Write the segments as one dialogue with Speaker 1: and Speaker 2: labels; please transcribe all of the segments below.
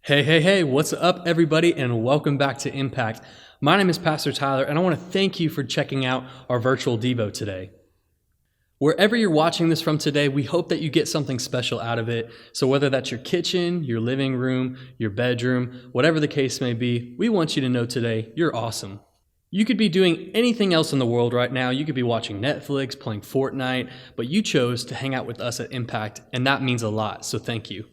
Speaker 1: Hey, what's up, everybody, and welcome back to Impact. My name is Pastor Tyler, and I want to thank you for checking out our virtual Devo today. Wherever you're watching this from today, we hope that you get something special out of it. So whether that's your kitchen, your living room, your bedroom, whatever the case may be, we want you to know today you're awesome. You could be doing anything else in the world right now. You could be watching Netflix, playing Fortnite, but you chose to hang out with us at Impact, and that means a lot, so thank you.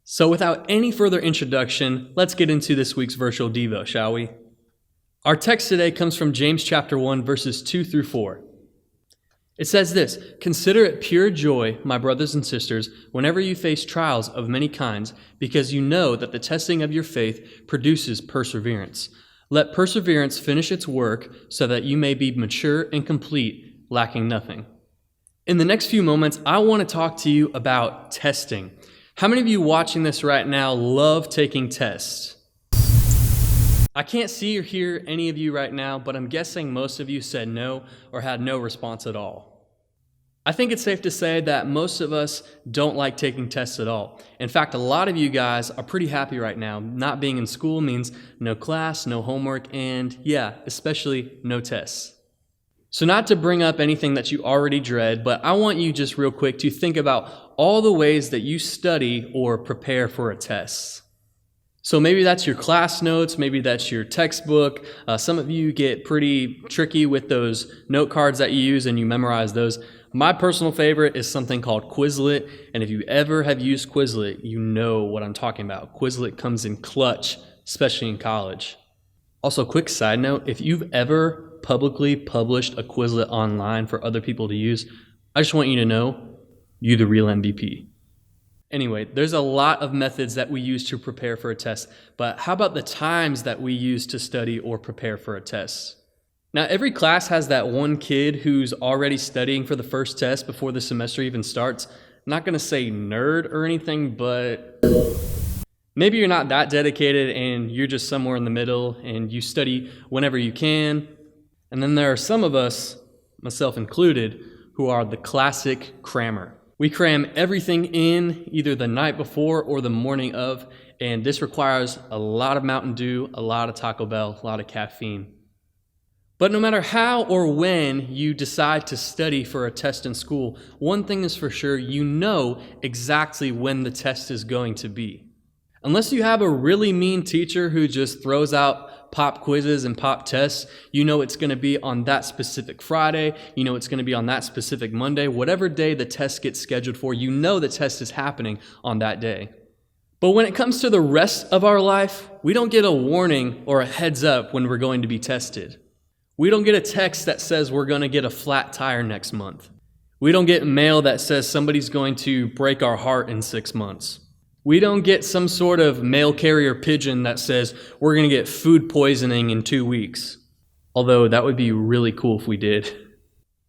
Speaker 1: So without any further introduction, let's get into this week's virtual Devo, shall we? Our text today comes from James chapter 1, verses 2 through 4. It says this: "Consider it pure joy, my brothers and sisters, whenever you face trials of many kinds, because you know that the testing of your faith produces perseverance. Let perseverance finish its work, so that you may be mature and complete, lacking nothing." In the next few moments, I want to talk to you about testing. How many of you watching this right now love taking tests? I can't see or hear any of you right now, but I'm guessing most of you said no or had no response at all. I think it's safe to say that most of us don't like taking tests at all. In fact, a lot of you guys are pretty happy right now. Not being in school means no class, no homework, and especially no tests. So not to bring up anything that you already dread, but I want you just real quick to think about all the ways that you study or prepare for a test. So maybe that's your class notes, maybe that's your textbook. Some of you get pretty tricky with those note cards that you use and you memorize those. My personal favorite is something called Quizlet, and if you ever have used Quizlet, you know what I'm talking about. Quizlet comes in clutch, especially in college. Also, quick side note, if you've ever publicly published a Quizlet online for other people to use, I just want you to know, you're the real MVP. Anyway, there's a lot of methods that we use to prepare for a test, but how about the times that we use to study or prepare for a test? Now, every class has that one kid who's already studying for the first test before the semester even starts. I'm not going to say nerd or anything, but maybe you're not that dedicated and you're just somewhere in the middle and you study whenever you can. And then there are some of us, myself included, who are the classic crammer. We cram everything in either the night before or the morning of, and this requires a lot of Mountain Dew, a lot of Taco Bell, a lot of caffeine. But no matter how or when you decide to study for a test in school, one thing is for sure, you know exactly when the test is going to be. Unless you have a really mean teacher who just throws out pop quizzes and pop tests, you know it's going to be on that specific Friday, you know it's going to be on that specific Monday, whatever day the test gets scheduled for, you know the test is happening on that day. But when it comes to the rest of our life, we don't get a warning or a heads up when we're going to be tested. We don't get a text that says we're going to get a flat tire next month. We don't get mail that says somebody's going to break our heart in 6 months. We don't get some sort of mail carrier pigeon that says we're going to get food poisoning in 2 weeks. Although that would be really cool if we did.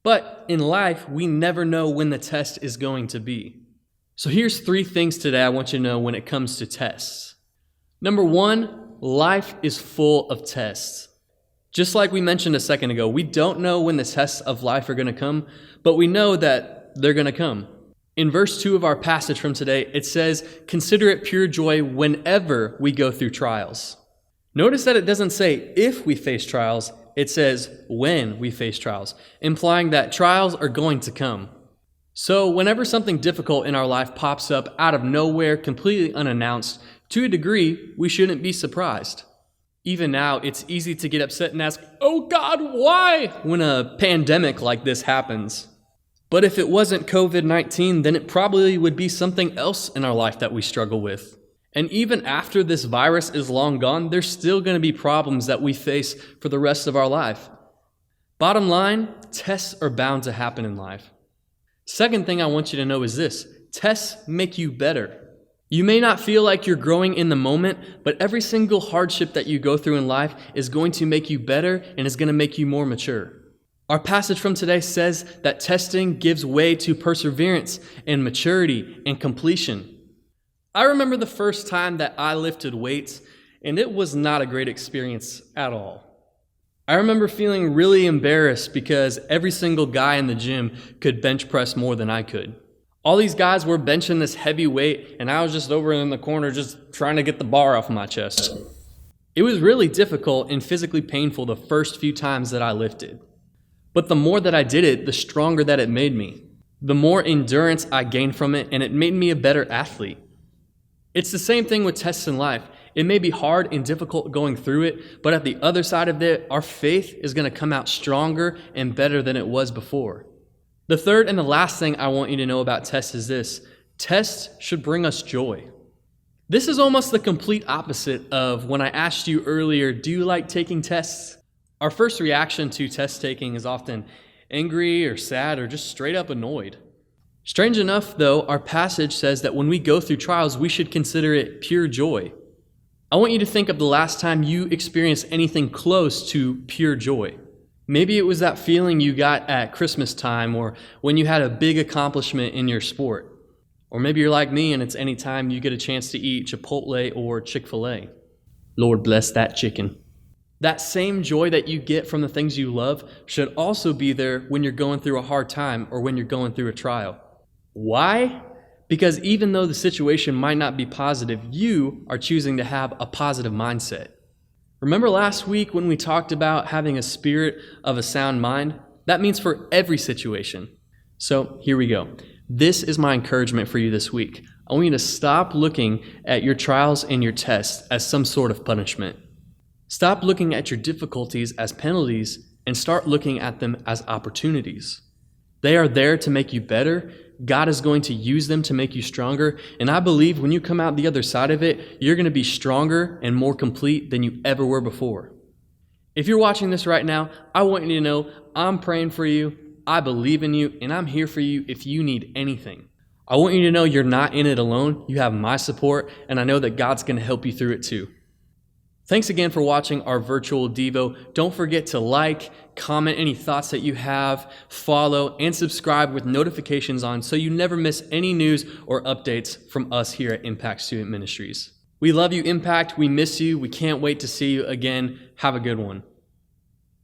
Speaker 1: But in life, we never know when the test is going to be. So here's 3 things today I want you to know when it comes to tests. Number 1, life is full of tests. Just like we mentioned a second ago, we don't know when the tests of life are going to come, but we know that they're going to come. In verse 2 of our passage from today, it says, "Consider it pure joy whenever we go through trials." Notice that it doesn't say if we face trials, it says when we face trials, implying that trials are going to come. So whenever something difficult in our life pops up out of nowhere, completely unannounced, to a degree, we shouldn't be surprised. Even now, it's easy to get upset and ask, "Oh God, why?" when a pandemic like this happens. But if it wasn't COVID-19, then it probably would be something else in our life that we struggle with. And even after this virus is long gone, there's still going to be problems that we face for the rest of our life. Bottom line, tests are bound to happen in life. Second thing I want you to know is this: tests make you better. You may not feel like you're growing in the moment, but every single hardship that you go through in life is going to make you better and is going to make you more mature. Our passage from today says that testing gives way to perseverance and maturity and completion. I remember the first time that I lifted weights, and it was not a great experience at all. I remember feeling really embarrassed because every single guy in the gym could bench press more than I could. All these guys were benching this heavy weight, and I was just over in the corner just trying to get the bar off my chest. It was really difficult and physically painful the first few times that I lifted. But the more that I did it, the stronger that it made me. The more endurance I gained from it, and it made me a better athlete. It's the same thing with tests in life. It may be hard and difficult going through it, but at the other side of it, our faith is going to come out stronger and better than it was before. The third and the last thing I want you to know about tests is this: tests should bring us joy. This is almost the complete opposite of when I asked you earlier, do you like taking tests? Our first reaction to test taking is often angry or sad or just straight up annoyed. Strange enough, though, our passage says that when we go through trials, we should consider it pure joy. I want you to think of the last time you experienced anything close to pure joy. Maybe it was that feeling you got at Christmas time, or when you had a big accomplishment in your sport. Or maybe you're like me and it's any time you get a chance to eat Chipotle or Chick-fil-A. Lord bless that chicken. That same joy that you get from the things you love should also be there when you're going through a hard time or when you're going through a trial. Why? Because even though the situation might not be positive, you are choosing to have a positive mindset. Remember last week when we talked about having a spirit of a sound mind? That means for every situation. So here we go. This is my encouragement for you this week. I want you to stop looking at your trials and your tests as some sort of punishment. Stop looking at your difficulties as penalties and start looking at them as opportunities. They are there to make you better. God is going to use them to make you stronger. And I believe when you come out the other side of it, you're going to be stronger and more complete than you ever were before. If you're watching this right now, I want you to know I'm praying for you. I believe in you, and I'm here for you if you need anything. I want you to know you're not in it alone. You have my support, and I know that God's going to help you through it too. Thanks again for watching our virtual Devo. Don't forget to like, comment any thoughts that you have, follow, and subscribe with notifications on so you never miss any news or updates from us here at Impact Student Ministries. We love you, Impact. We miss you. We can't wait to see you again. Have a good one.